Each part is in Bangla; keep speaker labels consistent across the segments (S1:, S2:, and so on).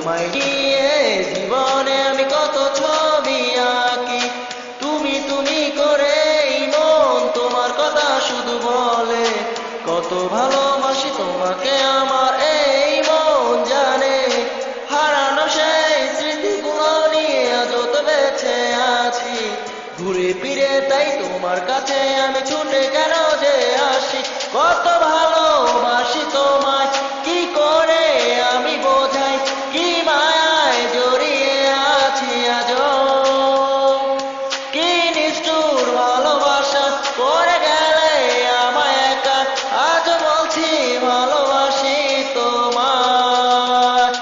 S1: তোমায় নিয়ে জীবনে আমি কত ছবি আঁকি, তুমি তুমি করে এই মন তোমার কথা শুধু বলে, কত ভালোবাসি তোমাকে আমার এই মন জানে। হারানো সেই স্মৃতিগুলো নিয়ে আজও তো বেঁচে আছি, ঘুরে ফিরে তাই তোমার কাছে আমি ছুটে কেন যে আসি। কত ভালোবাসি তোমায় কি করে আমি বোঝাই, কি মায়ায় জড়িয়ে আছি আজও, কি নিষ্ঠুর ভালোবাসা করে গেলে আমায় একা, আজ বলছি ভালোবাসি তোমায়।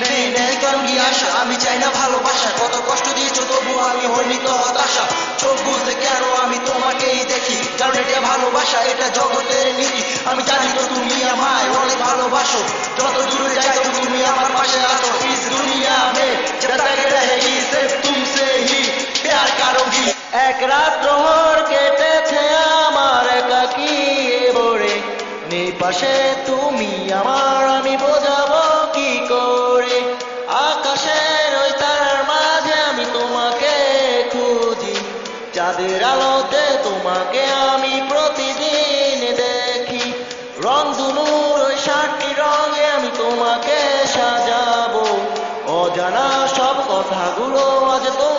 S2: নেই নেই কারণ কি আশা, আমি চাই না ভালোবাসা, কত কষ্ট দিয়েছো তবু আমি হইনি তো হতাশা। চোখ বুঝতে কেন আমি তোমাকেই দেখি, কারণ এটা ভালোবাসা, এটা জগতের নীতি। আমি জানি তো তুমি আমায় অনেক ভালোবাসো, যত দূরে যাই তো তুমি আমার পাশে আছো। इस दुनिया में जब तक रहेगी सिर्फ तुमसे ही प्यार करूंगी।
S1: এক রাত প্রহর কেটেছে আমার একাকী ভরে, নেই পাশে তুমি আমার, আমি বোঝাবো কি করে। আকাশের ওই তারার মাঝে আমি তোমাকে খুঁজি, চাঁদের আলোতে তোমাকে আমি প্রতিদিন দেখি। রং ধনুর ওই 7টি রঙে আমি তোমাকে সাজাবো, অজানা সব কথাগুলো আজ তো